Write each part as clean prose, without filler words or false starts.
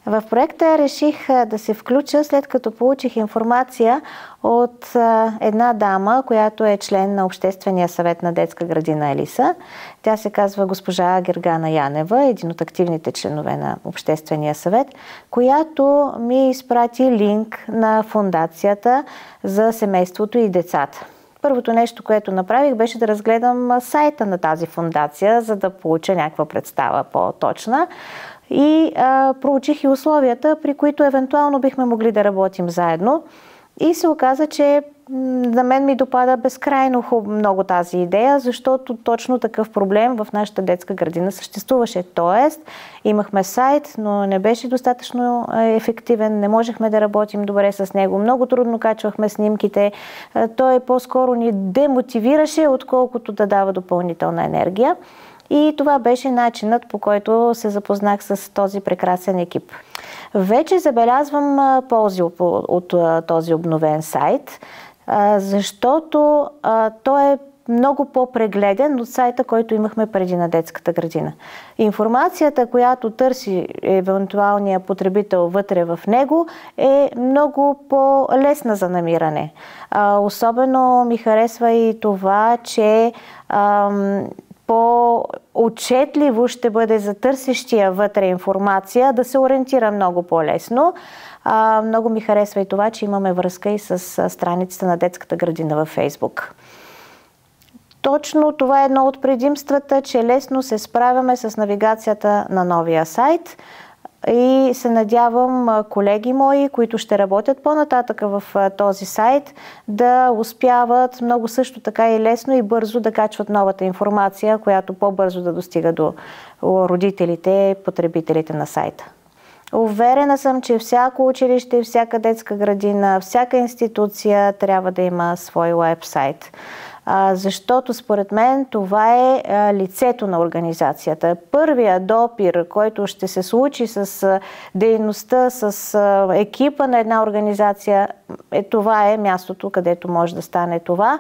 В проекта реших да се включа, след като получих информация от една дама, която е член на Обществения съвет на детска градина Елиса. Тя се казва госпожа Гергана Янева, един от активните членове на Обществения съвет, която ми изпрати линк на фондацията за семейството и децата. Първото нещо, което направих, беше да разгледам сайта на тази фондация, за да получа някаква представа по-точна. И проучих и условията, при които евентуално бихме могли да работим заедно. И се оказа, че на мен ми допада безкрайно много тази идея, защото точно такъв проблем в нашата детска градина съществуваше. Тоест, имахме сайт, но не беше достатъчно ефективен, не можехме да работим добре с него. Много трудно качвахме снимките. Той по-скоро ни демотивираше, отколкото да дава допълнителна енергия. И това беше начинът, по който се запознах с този прекрасен екип. Вече забелязвам ползи от този обновен сайт, защото той е много по-прегледен от сайта, който имахме преди на детската градина. Информацията, която търси евентуалния потребител вътре в него, е много по-лесна за намиране. Особено ми харесва и това, че по-отчетливо ще бъде за търсещия вътре информация да се ориентира много по-лесно. Много ми харесва и това, че имаме връзка и с страницата на детската градина във Фейсбук. Точно това е едно от предимствата, че лесно се справяме с навигацията на новия сайт. И се надявам колеги мои, които ще работят по-нататък в този сайт, да успяват много също така и лесно и бързо да качват новата информация, която по-бързо да достига до родителите, потребителите на сайта. Уверена съм, че всяко училище, всяка детска градина, всяка институция трябва да има свой уебсайт. Защото според мен това е лицето на организацията. Първият допир, който ще се случи с дейността, с екипа на една организация, това е мястото, където може да стане това.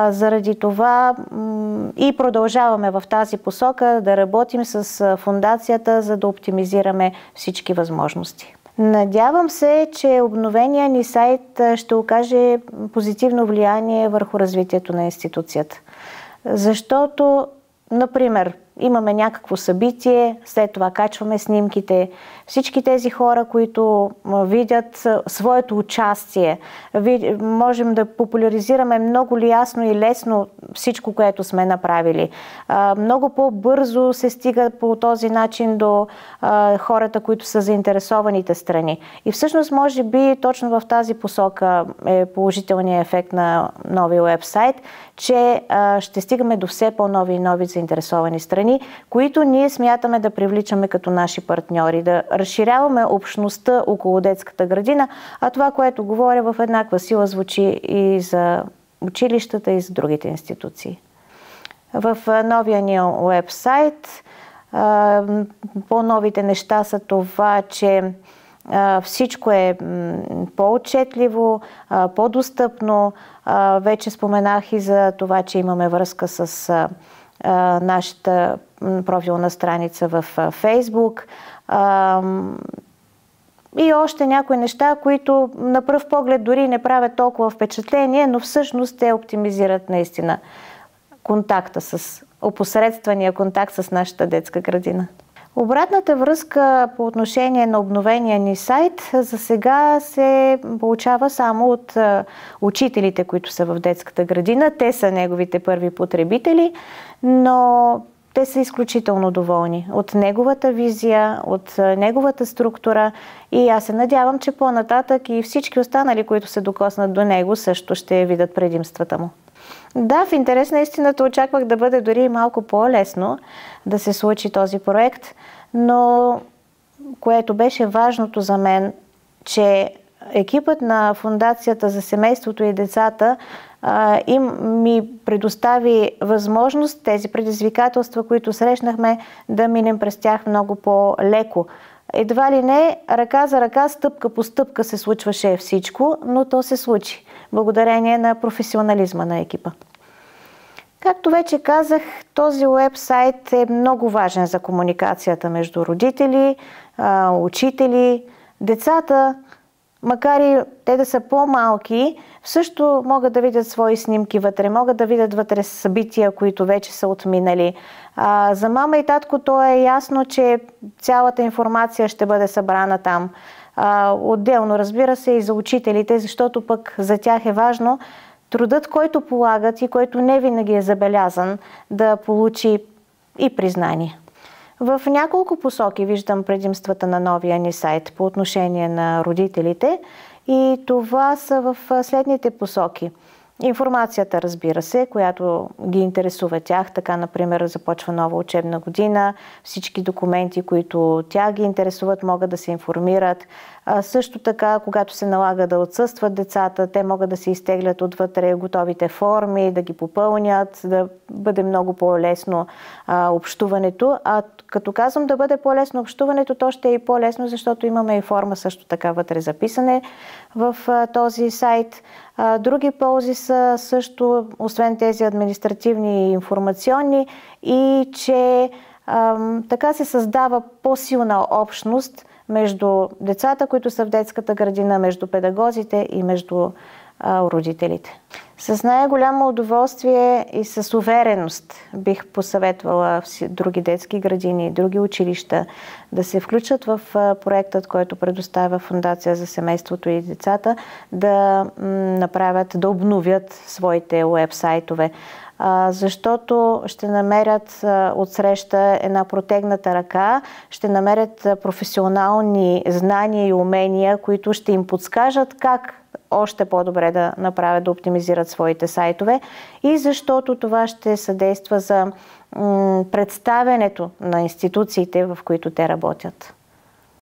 Заради това и продължаваме в тази посока да работим с фондацията, за да оптимизираме всички възможности. Надявам се, че обновения ни сайт ще окаже позитивно влияние върху развитието на институцията. Защото, например, имаме някакво събитие, след това качваме снимките. Всички тези хора, които видят своето участие, можем да популяризираме много ясно и лесно всичко, което сме направили. Много по-бързо се стига по този начин до хората, които са заинтересованите страни. И всъщност, може би, точно в тази посока е положителният ефект на новия уебсайт, че ще стигаме до все по-нови и нови заинтересовани страни, които ние смятаме да привличаме като наши партньори, да разширяваме общността около детската градина, а това, което говоря, в еднаква сила звучи и за училищата, и за другите институции. В новия ни уебсайт по-новите неща са това, че всичко е по-отчетливо, по-достъпно. Вече споменах и за това, че имаме връзка с нашата профилна страница в Фейсбук. И още някои неща, които на пръв поглед дори не правят толкова впечатление, но всъщност те оптимизират наистина контакта опосредствения контакт с нашата детска градина. Обратната връзка по отношение на обновения ни сайт за сега се получава само от учителите, които са в детската градина. Те са неговите първи потребители, но те са изключително доволни от неговата визия, от неговата структура и аз се надявам, че по-нататък и всички останали, които се докоснат до него, също ще видят предимствата му. Да, в интерес на истината очаквах да бъде дори малко по-лесно да се случи този проект, но което беше важното за мен, че екипът на Фондацията за семейството и децата ми предостави възможност тези предизвикателства, които срещнахме, да минем през тях много по-леко. Едва ли не, ръка за ръка, стъпка по стъпка се случваше всичко, но то се случи, благодарение на професионализма на екипа. Както вече казах, този уебсайт е много важен за комуникацията между родители, учители, децата. Макар и те да са по-малки, също могат да видят свои снимки вътре, могат да видят вътре събития, които вече са отминали. За мама и татко то е ясно, че цялата информация ще бъде събрана там. Отделно, разбира се, и за учителите, защото пък за тях е важно трудът, който полагат и който не винаги е забелязан, да получи и признание. В няколко посоки виждам предимствата на новия ни сайт по отношение на родителите и това са в следните посоки. Информацията, разбира се, която ги интересува тях. Така, например, започва нова учебна година. Всички документи, които тях ги интересуват, могат да се информират. Също така, когато се налага да отсъстват децата, те могат да се изтеглят отвътре готовите форми, да ги попълнят, да бъде много по-лесно общуването. А като казвам да бъде по-лесно общуването, то ще е и по-лесно, защото имаме и форма също така вътре записане в този сайт. Други ползи са също, освен тези административни и информационни, и че така се създава по-силна общност между децата, които са в детската градина, между педагозите и между родителите. С най-голямо удоволствие и с увереност бих посъветвала други детски градини, други училища да се включат в проектът, който предоставя Фондация за семейството и децата, да направят, да обновят своите уебсайтове, защото ще намерят отсреща една протегната ръка, ще намерят професионални знания и умения, които ще им подскажат как още по-добре да направят, да оптимизират своите сайтове и защото това ще съдейства за представянето на институциите, в които те работят.